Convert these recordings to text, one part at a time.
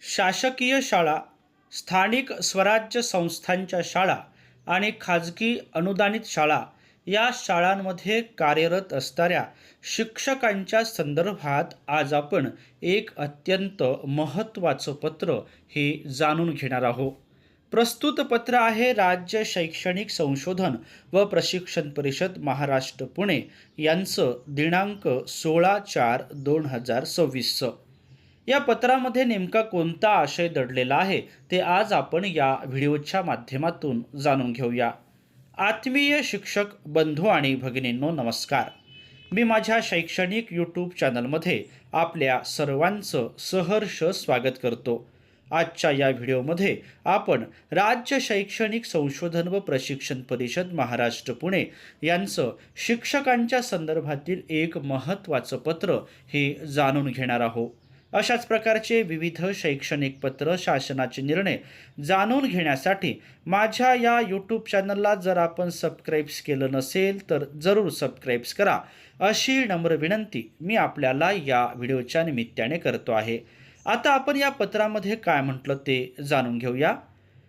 शासकीय शाळा, स्थानिक स्वराज्य संस्थांच्या शाळा आणि खाजगी अनुदानित शाळा या शाळांमध्ये कार्यरत असणाऱ्या शिक्षकांच्या संदर्भात आज आपण एक अत्यंत महत्त्वाचं पत्र हे जाणून घेणार आहोत. प्रस्तुत पत्र आहे राज्य शैक्षणिक संशोधन व प्रशिक्षण परिषद महाराष्ट्र पुणे यांचं दिनांक 16/4/2026. या पत्रामध्ये नेमका कोणता आशय दडलेला आहे ते आज आपण या व्हिडिओच्या माध्यमातून जाणून घेऊया. आत्मीय शिक्षक बंधू आणि भगिनींनो, नमस्कार. मी माझ्या शैक्षणिक यूट्यूब चॅनलमध्ये आपल्या सर्वांचं सहर्ष स्वागत करतो. आजच्या या व्हिडिओमध्ये आपण राज्य शैक्षणिक संशोधन व प्रशिक्षण परिषद महाराष्ट्र पुणे यांचं शिक्षकांच्या संदर्भातील एक महत्त्वाचं पत्र हे जाणून घेणार आहोत. अशाच प्रकारचे विविध शैक्षणिक पत्र, शासनाचे निर्णय जाणून घेण्यासाठी माझ्या या यूट्यूब चॅनलला जर आपण सबस्क्राईब्स केलं नसेल तर जरूर सबस्क्राईब्स करा, अशी नम्र विनंती मी आपल्याला या व्हिडिओच्या निमित्ताने करतो आहे. आता आपण या पत्रामध्ये काय म्हटलं ते जाणून घेऊया.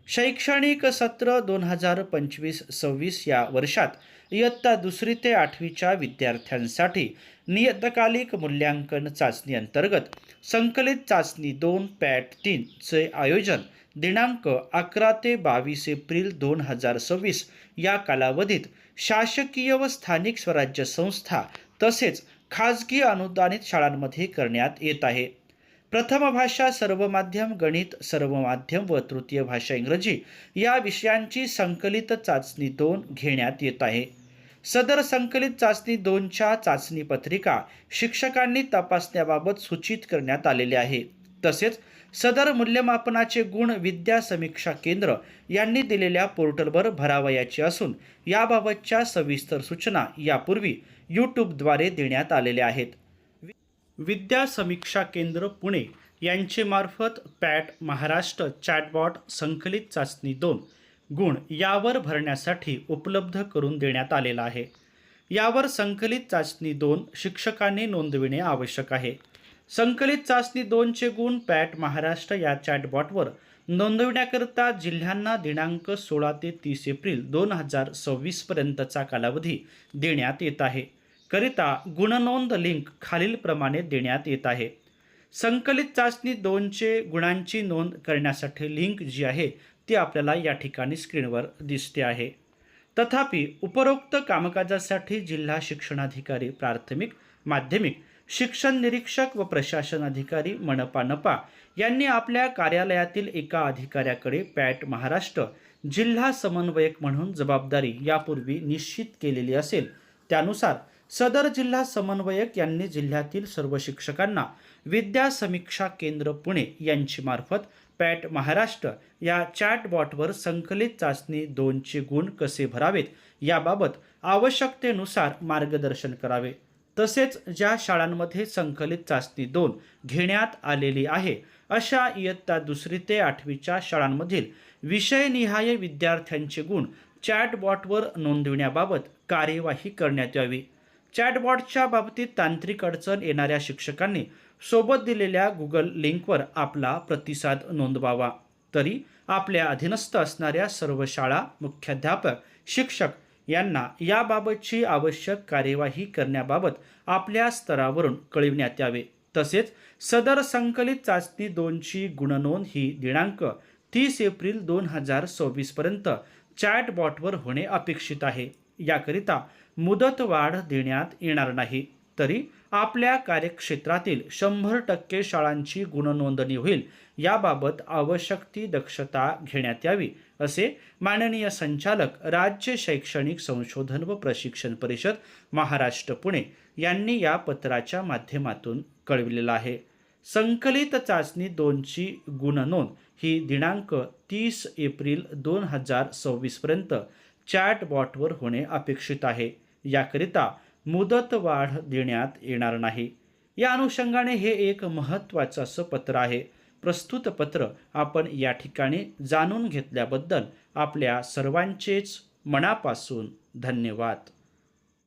शैक्षणिक सत्र 2025-26 या वर्षात इयत्ता 2री ते 8वीच्या विद्यार्थ्यांसाठी नियतकालिक मूल्यांकन चाचणी अंतर्गत संकलित चाचणी 2 पॅट 3 चे आयोजन दिनांक 11 ते 22 एप्रिल 2026 या कालावधीत शासकीय व स्थानिक स्वराज्य संस्था तसेच खाजगी अनुदानित शाळांमध्ये करण्यात येत आहे. प्रथम भाषा सर्व माध्यम, गणित सर्व माध्यम व तृतीय भाषा इंग्रजी या विषयांची संकलित चाचणी 2 घेण्यात येत आहे. सदर संकलित चाचणी 2च्या चाचणी पत्रिका शिक्षकांनी तपासण्याबाबत सूचित करण्यात आलेले आहे. तसेच सदर मूल्यमापनाचे गुण विद्या समीक्षा केंद्र यांनी दिलेल्या पोर्टलवर भरावयाचे असून याबाबतच्या सविस्तर सूचना यापूर्वी यूट्यूबद्वारे देण्यात आलेल्या आहेत. विद्या समीक्षा केंद्र पुणे यांचे मार्फत पॅट महाराष्ट्र चॅटबॉट संकलित चाचणी 2 गुण यावर भरण्यासाठी उपलब्ध करून देण्यात आलेला आहे. यावर संकलित चाचणी 2 शिक्षकांनी नोंदविणे आवश्यक आहे. संकलित चाचणी 2चे गुण पॅट महाराष्ट्र या चॅटबॉटवर नोंदविण्याकरिता जिल्ह्यांना दिनांक 16 ते 30 एप्रिल 2026 पर्यंतचा कालावधी देण्यात येत आहे. करिता गुणनोंद लिंक खालीलप्रमाणे देण्यात येत आहे. संकलित चाचणी 2चे गुणांची नोंद करण्यासाठी लिंक जी आहे ती आपल्याला या ठिकाणी स्क्रीनवर दिसते आहे. तथापि उपरोक्त कामकाजासाठी जिल्हा शिक्षणाधिकारी प्राथमिक माध्यमिक शिक्षण निरीक्षक व प्रशासन अधिकारी मनपा यांनी आपल्या कार्यालयातील एका अधिकाऱ्याकडे पॅट महाराष्ट्र जिल्हा समन्वयक म्हणून जबाबदारी यापूर्वी निश्चित केलेली असेल. त्यानुसार सदर जिल्हा समन्वयक यांनी जिल्ह्यातील सर्व शिक्षकांना विद्या समीक्षा केंद्र पुणे यांची मार्फत पॅट महाराष्ट्र या चॅटबॉटवर संकलित चाचणी 2चे गुण कसे भरावेत याबाबत आवश्यकतेनुसार मार्गदर्शन करावे. तसेच ज्या शाळांमध्ये संकलित चाचणी 2 घेण्यात आलेली आहे अशा इयत्ता 2री ते 8वीच्या शाळांमधील विषयनिहाय विद्यार्थ्यांचे गुण चॅटबॉटवर नोंदविण्याबाबत कार्यवाही करण्यात यावी. चॅटबॉटच्या बाबतीत तांत्रिक अडचण येणाऱ्या शिक्षकांनी सोबत दिलेल्या गुगल लिंकवर आपला प्रतिसाद नोंदवावा. तरी आपल्या अधीनस्थ असणाऱ्या सर्व शाळा, मुख्याध्यापक, शिक्षक यांना याबाबतची आवश्यक कार्यवाही करण्याबाबत आपल्या स्तरावरून कळविण्यात यावे. तसेच सदर संकलित चाचणी 2ची गुणनोंद ही दिनांक 30 एप्रिल 2026 पर्यंत चॅटबॉटवर होणे अपेक्षित आहे. याकरिता मुदतवाढ देण्यात येणार नाही. तरी आपल्या कार्यक्षेत्रातील 100% शाळांची गुणनोंदणी होईल याबाबत आवश्यक ती दक्षता घेण्यात यावी, असे माननीय संचालक राज्य शैक्षणिक संशोधन व प्रशिक्षण परिषद महाराष्ट्र पुणे यांनी या पत्राच्या माध्यमातून कळविलेलं आहे. संकलित चाचणी 2ची गुणनोंद ही दिनांक 30 एप्रिल 2026 पर्यंत चॅटबॉटवर होणे अपेक्षित आहे. याकरिता मुदतवाढ देण्यात येणार नाही. या अनुषंगाने हे एक महत्त्वाचं असं पत्र आहे. प्रस्तुत पत्र आपण या ठिकाणी जाणून घेतल्याबद्दल आपल्या सर्वांचेच मनापासून धन्यवाद.